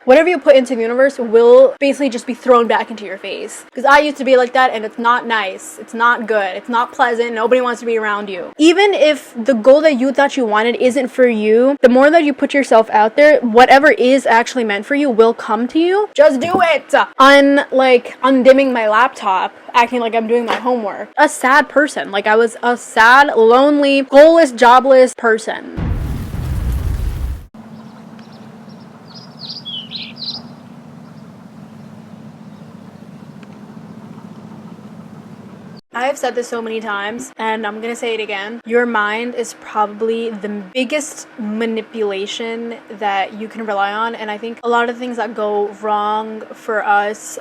whatever you put into the universe will basically just be thrown back into your face. Because I used to be like that, and it's not nice. It's not good. It's not pleasant. Nobody wants to be around you. Even if the goal that you thought you wanted isn't for you, the more that you put yourself out there, whatever is actually meant for you will come to you. Just do it! Undimming my laptop, acting like I'm doing my homework. A sad person. Like, I was a sad, lonely, goalless, jobless person. I have said this so many times, and I'm gonna say it again. Your mind is probably the biggest manipulation that you can rely on, and I think a lot of things that go wrong for us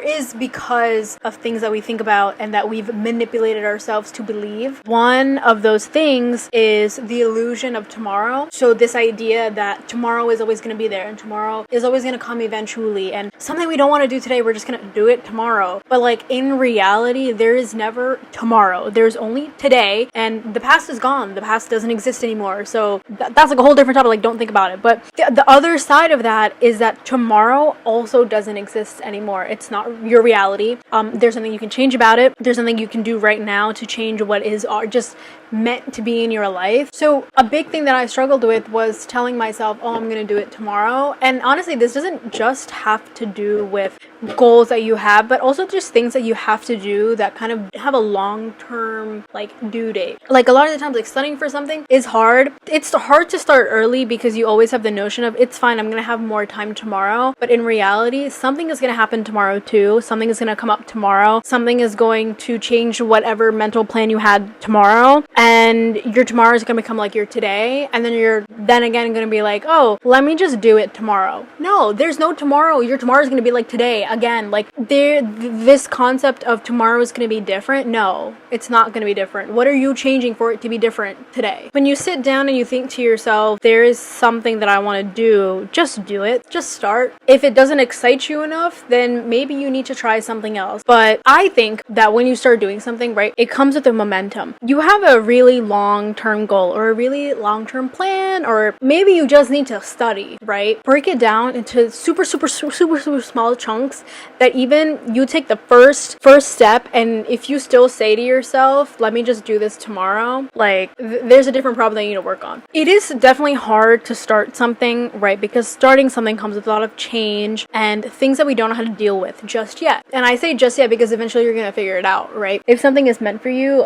is because of things that we think about and that we've manipulated ourselves to believe. One of those things is the illusion of tomorrow. So this idea that tomorrow is always gonna be there, and tomorrow is always gonna come eventually, and something we don't want to do today, we're just gonna do it tomorrow. But like, in reality, there is never tomorrow. There's only today, and the past is gone. The past doesn't exist anymore. So that's like a whole different topic. Like, don't think about it. But the other side of that is that tomorrow also doesn't exist anymore. It's not your reality. There's something you can change about it. There's something you can do right now to change what is just meant to be in your life. So a big thing that I struggled with was telling myself, oh, I'm gonna do it tomorrow. And honestly, this doesn't just have to do with goals that you have, but also just things that you have to do that kind of have a long-term like due date. Like, a lot of the times, like, studying for something is hard. It's hard to start early because you always have the notion of, it's fine, I'm gonna have more time tomorrow. But in reality, something is gonna happen tomorrow too. Something is gonna come up tomorrow. Something is going to change whatever mental plan you had tomorrow, and your tomorrow is gonna become like your today, and then you're then again gonna be like, oh, let me just do it tomorrow. No, there's no tomorrow. Your tomorrow is gonna be like today again. Like, this concept of tomorrow is gonna be different. No, it's not gonna be different. What are you changing for it to be different today? When you sit down and you think to yourself, there is something that I want to do, just do it. Just start. If it doesn't excite you enough, then maybe you need to try something else. But I think that when you start doing something, right, it comes with a momentum. You have a really long-term goal or a really long-term plan, or maybe you just need to study, right? Break it down into super small chunks that even you take the first step, and if you still say to yourself, let me just do this tomorrow, like, there's a different problem that you need to work on. It is definitely hard to start something, right? Because starting something comes with a lot of change and things that we don't know how to deal with just yet. And I say just yet because eventually you're gonna figure it out, right? If something is meant for you,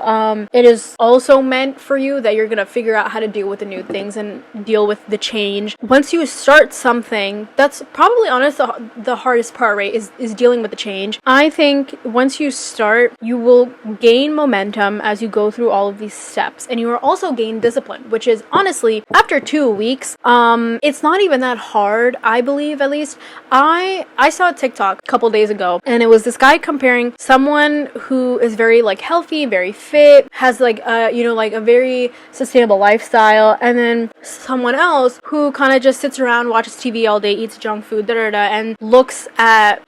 it is also meant for you that you're gonna figure out how to deal with the new things and deal with the change. Once you start something, that's probably the hardest part, right? Is dealing with the change. I think once you start, you will gain momentum as you go through all of these steps, and you will also gain discipline, which is honestly, after 2 weeks, it's not even that hard, I believe, at least. I saw a TikTok a couple days ago, and it was this guy comparing someone who is very like healthy, very fit, has like a very sustainable lifestyle, and then someone else who kind of just sits around, watches TV all day, eats junk food, and looks at,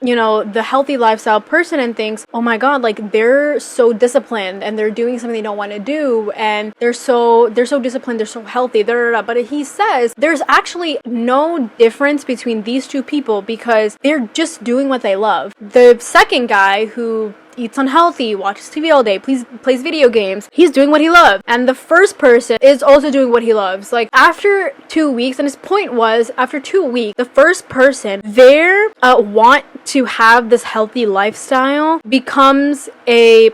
the healthy lifestyle person and thinks, oh my god, like, they're so disciplined and they're doing something they don't want to do, and they're so disciplined, they're so healthy, but he says there's actually no difference between these two people because they're just doing what they love. The second guy, who eats unhealthy, watches TV all day, plays video games, he's doing what he loves. And the first person is also doing what he loves. Like, after 2 weeks, and his point was, after 2 weeks, the first person, their want to have this healthy lifestyle becomes a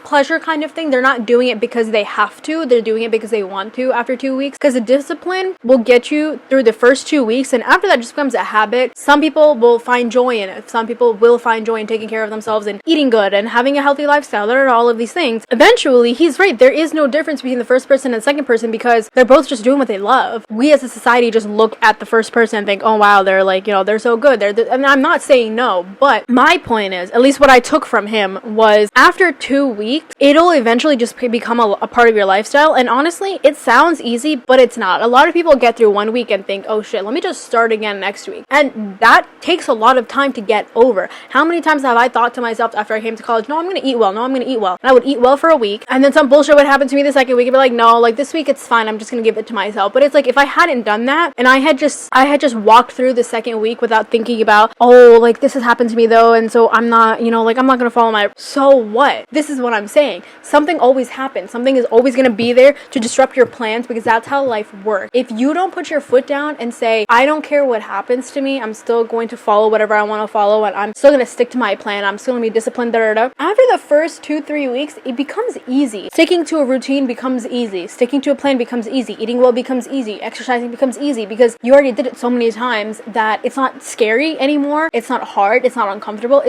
pleasure kind of thing. They're not doing it because they have to, they're doing it because they want to after 2 weeks. Because the discipline will get you through the first 2 weeks, and after that, it just becomes a habit. Some people will find joy in it. Some people will find joy in taking care of themselves and eating good and having a healthy lifestyle. There are all of these things. Eventually, he's right. There is no difference between the first person and the second person because they're both just doing what they love. We as a society just look at the first person and think, oh wow, they're like, they're so good. And I'm not saying no, but my point is, at least what I took from him was, after 2 weeks, it'll eventually just become a part of your lifestyle. And honestly, it sounds easy, but it's not. A lot of people get through 1 week and think, oh shit, let me just start again next week. And that takes a lot of time to get over. How many times have I thought to myself after I came to college, no, I'm gonna eat well, no, I'm gonna eat well. And I would eat well for a week, and then some bullshit would happen to me the second week and be like, no, like this week it's fine, I'm just gonna give it to myself. But it's like, if I hadn't done that, and I had just walked through the second week without thinking about, oh, like this has happened to me though, and so I'm not, you know, like I'm not gonna follow my, so what? This is what I'm saying. Something always happens. Something is always gonna be there to disrupt your plans, because that's how life works. If you don't put your foot down and say, I don't care what happens to me, I'm still going to follow whatever I want to follow, and I'm still gonna stick to my plan, I'm still gonna be disciplined, after the first 2-3 weeks, it becomes easy. Sticking to a routine becomes easy. Sticking to a plan becomes easy. Eating well becomes easy. Exercising becomes easy, because you already did it so many times that it's not scary anymore. It's not hard. It's not uncomfortable.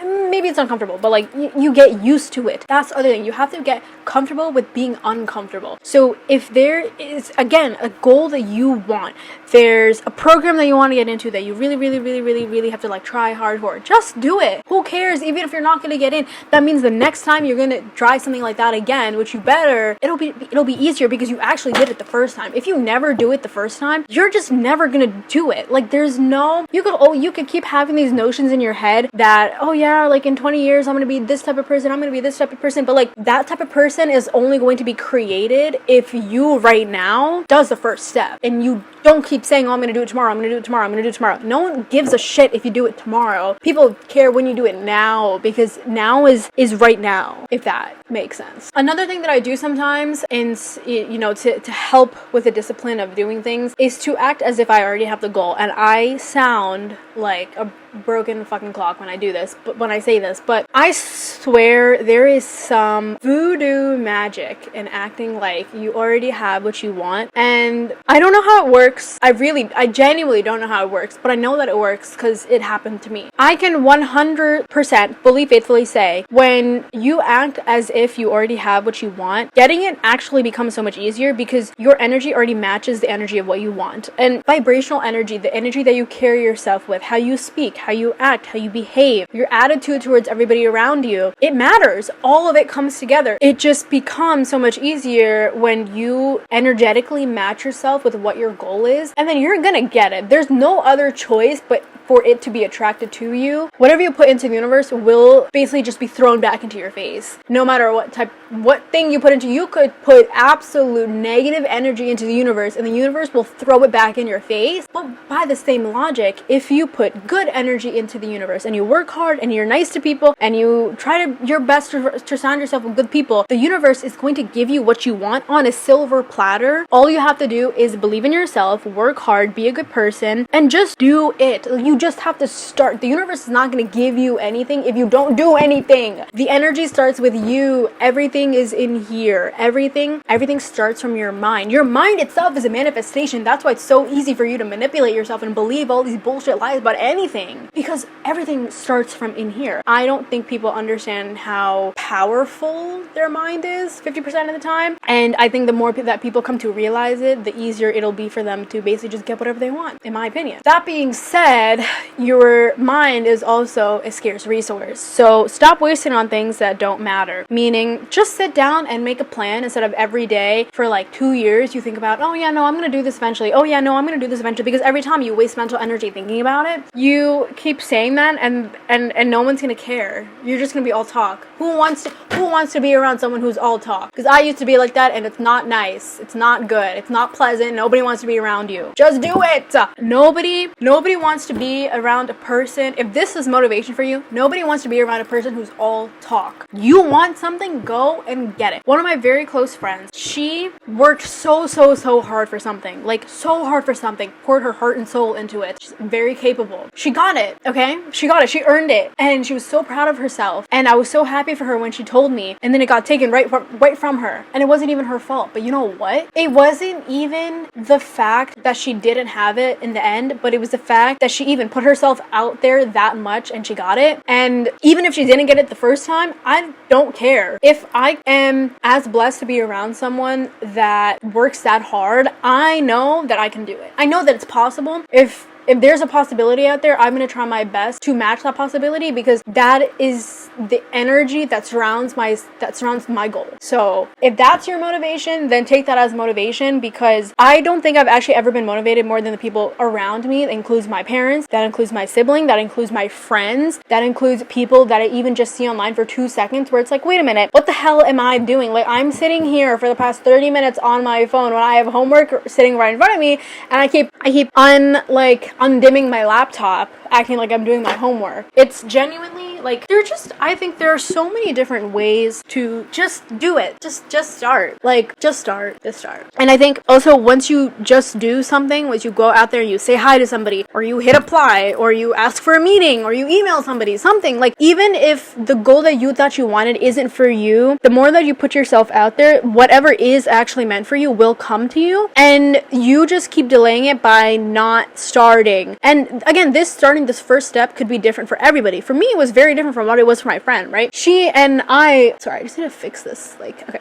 Maybe it's uncomfortable, but like you get used to it. That's the other thing. You have to get comfortable with being uncomfortable. So if there is, again, a goal that you want, there's a program that you want to get into that you really have to like try hard for, just do it. Who cares? Even if you're not going to get in, that means the next time you're going to try something like that again, which you better, it'll be easier because you actually did it the first time. If you never do it the first time, you're just never going to do it. Like there's no, you could keep having these notions in your head that, oh yeah, like in 20 years I'm going to be this type of person, I'm going to be this type of person, but like that type of person is only going to be created if you right now does the first step, and you don't keep saying, oh, I'm going to do it tomorrow, I'm going to do it tomorrow, I'm going to do it tomorrow. No one gives a shit if you do it tomorrow. People care when you do it now, because now is right now, if that makes sense. Another thing that I do sometimes, and you know, to help with the discipline of doing things, is to act as if I already have the goal. And I sound like a broken fucking clock when I do this, but when I say this, but I swear there is some voodoo magic in acting like you already have what you want. And I don't know how it works. I genuinely don't know how it works, but I know that it works because it happened to me. I can 100% fully faithfully say, when you act as if you already have what you want, getting it actually becomes so much easier, because your energy already matches the energy of what you want. And vibrational energy, the energy that you carry yourself with, how you speak, how you act, how you behave, your attitude towards everybody around you, it matters. All of it comes together. It just becomes so much easier when you energetically match yourself with what your goal is, and then you're gonna get it. There's no other choice but for it to be attracted to you. Whatever you put into the universe will basically just be thrown back into your face. No matter what thing you put into, you could put absolute negative energy into the universe, and the universe will throw it back in your face. But by the same logic, if you put good energy into the universe, and you work hard, and you're nice to people, and you try your best to surround yourself with good people, the universe is going to give you what you want on a silver platter. All you have to do is believe in yourself, work hard, be a good person, and just do it. You just have to start. The universe is not going to give you anything if you don't do anything. The energy starts with you. Everything is in here. Everything starts from your mind. Your mind itself is a manifestation. That's why it's so easy for you to manipulate yourself and believe all these bullshit lies about anything, because everything starts from in here. I don't think people understand how powerful their mind is 50% of the time, and I think the more that people come to realize it, the easier it'll be for them to basically just get whatever they want, in my opinion. That being said, your mind is also a scarce resource, so stop wasting on things that don't matter. Meaning, just sit down and make a plan instead of every day for like 2 years you think about, oh yeah, no, I'm gonna do this eventually, oh yeah, no, I'm gonna do this eventually, because every time you waste mental energy thinking about it, you keep saying that, and no one's gonna care. You're just gonna be all talk. Who wants to be around someone who's all talk? Because I used to be like that, and it's not nice, it's not good, it's not pleasant. Nobody wants to be around you. Just do it. Nobody wants to be around a person. If this is motivation for you, nobody wants to be around a person who's all talk. You want something, go and get it. One of my very close friends, she worked so hard for something, like so hard for something, poured her heart and soul into it. She's very capable. She got it, okay? She got it. She earned it, and she was so proud of herself, and I was so happy for her when she told me, and then it got taken right from her, and it wasn't even her fault. But you know what? It wasn't even the fact that she didn't have it in the end, but it was the fact that she even put herself out there that much and she got it. And even if she didn't get it the first time, I don't care. If I am as blessed to be around someone that works that hard, I know that I can do it. I know that it's possible. If if there's a possibility out there, I'm going to try my best to match that possibility, because that is the energy that surrounds my goal. So if that's your motivation, then take that as motivation, because I don't think I've actually ever been motivated more than the people around me. That includes my parents, that includes my sibling, that includes my friends, that includes people that I even just see online for 2 seconds, where it's like, wait a minute, what the hell am I doing? Like, I'm sitting here for the past 30 minutes on my phone when I have homework sitting right in front of me, and I keep undimming my laptop, acting like I'm doing my homework. It's genuinely like, I think there are so many different ways to just do it. Just start. Just start. And I think also, once you just do something, once you go out there, you say hi to somebody, or you hit apply, or you ask for a meeting, or you email somebody, something, like, even if the goal that you thought you wanted isn't for you, the more that you put yourself out there, whatever is actually meant for you will come to you, and you just keep delaying it by not starting. And again, this first step could be different for everybody. For me, it was very different from what it was for my friend, right? She and I just need to fix this.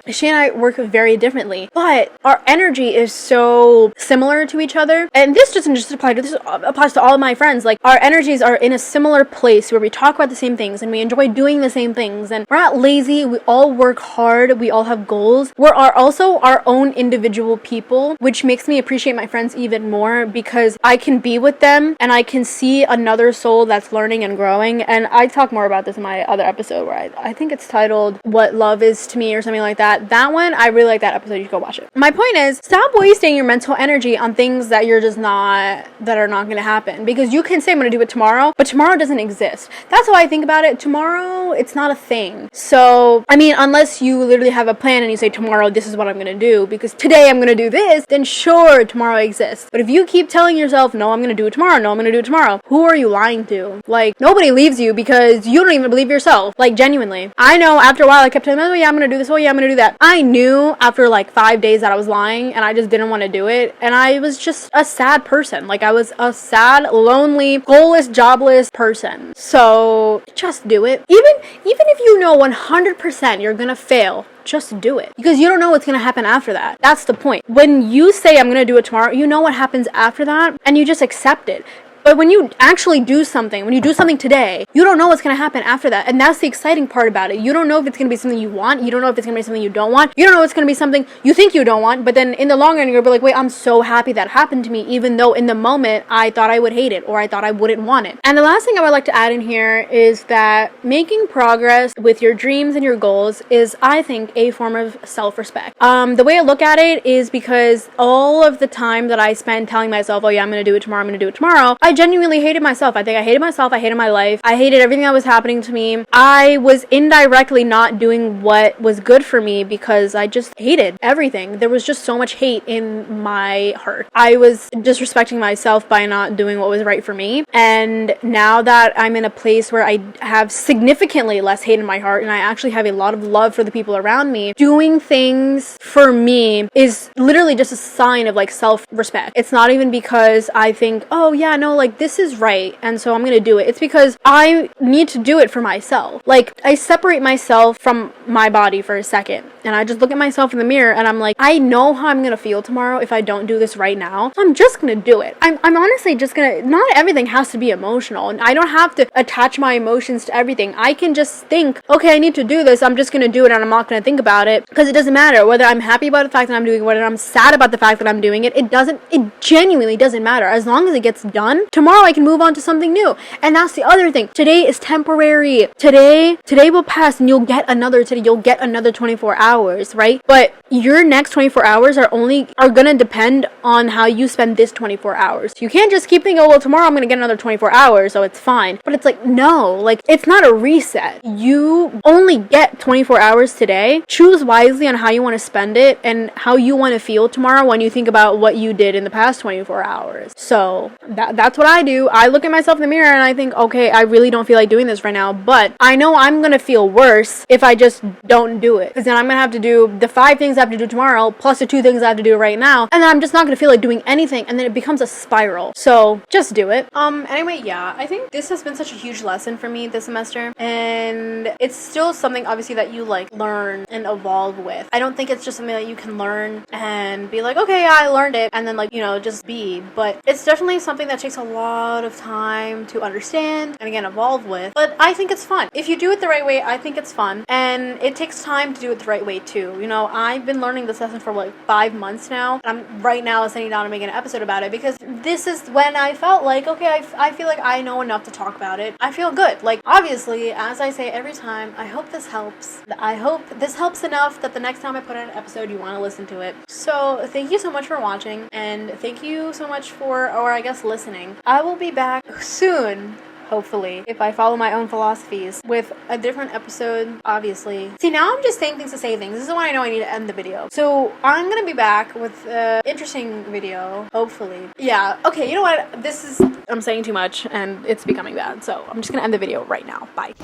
She and I work very differently, but our energy is so similar to each other. And this doesn't just apply to this, applies to all of my friends. Like, our energies are in a similar place where we talk about the same things and we enjoy doing the same things, and we're not lazy. We all work hard. We all have goals. We're also our own individual people, which makes me appreciate my friends even more, because I can be with them and I can see another soul that's learning and growing. And I talk more about this in my other episode, where I think it's titled What Love Is to Me or something like that. That one, I really like that episode. You should go watch it. My point is, stop wasting your mental energy on things that are not going to happen, because you can say, I'm going to do it tomorrow, but tomorrow doesn't exist. That's how I think about it. Tomorrow, it's not a thing. So, I mean, unless you literally have a plan and you say, tomorrow, this is what I'm going to do, because today I'm going to do this, then sure, tomorrow exists. But if you keep telling yourself, no, I'm going to do it tomorrow, no, I'm going to do it tomorrow, who are you lying to? Like, nobody leaves you because you don't even believe yourself. Like, genuinely. I know after a while I kept telling myself, oh yeah, I'm going to do this, oh yeah, I'm going to do that. I knew after 5 days that I was lying, and I just didn't want to do it, and I was just a sad person. I was a sad, lonely, goalless, jobless person. So just do it. Even if you know 100% you're gonna fail, just do it, because you don't know what's going to happen after that. That's the point. When you say, I'm going to do it tomorrow, you know what happens after that, and you just accept it. But when you actually do something, when you do something today, you don't know what's going to happen after that. And that's the exciting part about it. You don't know if it's going to be something you want. You don't know if it's going to be something you don't want. You don't know if it's going to be something you think you don't want. But then in the long run, you're going to be like, wait, I'm so happy that happened to me, even though in the moment I thought I would hate it, or I thought I wouldn't want it. And the last thing I would like to add in here is that making progress with your dreams and your goals is, I think, a form of self-respect. The way I look at it is, because all of the time that I spend telling myself, oh yeah, I'm going to do it tomorrow, I'm going to do it tomorrow, I genuinely hated myself. I think I hated myself. I hated my life. I hated everything that was happening to me. I was indirectly not doing what was good for me, because I just hated everything. There was just so much hate in my heart. I was disrespecting myself by not doing what was right for me. And now that I'm in a place where I have significantly less hate in my heart, and I actually have a lot of love for the people around me, doing things for me is literally just a sign of self-respect. It's not even because I think, oh yeah, no, this is right, and so I'm gonna do it. It's because I need to do it for myself. I separate myself from my body for a second, and I just look at myself in the mirror, and I'm like, I know how I'm gonna feel tomorrow if I don't do this right now. So I'm just gonna do it. I'm honestly just gonna, not everything has to be emotional, and I don't have to attach my emotions to everything. I can just think, okay, I need to do this, I'm just gonna do it, and I'm not gonna think about it, because it doesn't matter whether I'm happy about the fact that I'm doing it, whether I'm sad about the fact that I'm doing it. It genuinely doesn't matter. As long as it gets done, tomorrow I can move on to something new. And that's the other thing. Today is temporary. Today will pass, and you'll get another 24 hours, right? But your next 24 hours are gonna depend on how you spend this 24 hours. You can't just keep thinking, oh well, tomorrow I'm gonna get another 24 hours, so it's fine. But it's no, it's not a reset. You only get 24 hours today. Choose wisely on how you want to spend it and how you want to feel tomorrow when you think about what you did in the past 24 hours. So that's what I do. I look at myself in the mirror and I think, okay, I really don't feel like doing this right now, but I know I'm gonna feel worse if I just don't do it, because then I'm gonna have to do the 5 things I have to do tomorrow plus the 2 things I have to do right now, and then I'm just not gonna feel like doing anything, and then it becomes a spiral. So just do it. Anyway, yeah, I think this has been such a huge lesson for me this semester, and it's still something obviously that you learn and evolve with. I don't think it's just something that you can learn and be like, okay, yeah, I learned it, and then just be. But it's definitely something that takes a lot of time to understand and again evolve with, but I think it's fun. If you do it the right way, I think it's fun, and it takes time to do it the right way too. You know, I've been learning this lesson for like 5 months now, and I'm right now sitting down and making an episode about it because this is when I felt like, okay, I feel like I know enough to talk about it. I feel good. Like, obviously, as I say every time, I hope this helps. I hope this helps enough that the next time I put out an episode, you want to listen to it. So thank you so much for watching, and thank you so much for, or I guess, listening. I will be back soon, hopefully, if I follow my own philosophies, with a different episode, obviously. See, now I'm just saying things to say things. This is when I know I need to end the video. So I'm gonna be back with an interesting video, hopefully. Yeah, okay, you know what? I'm saying too much, and it's becoming bad, so I'm just gonna end the video right now. Bye.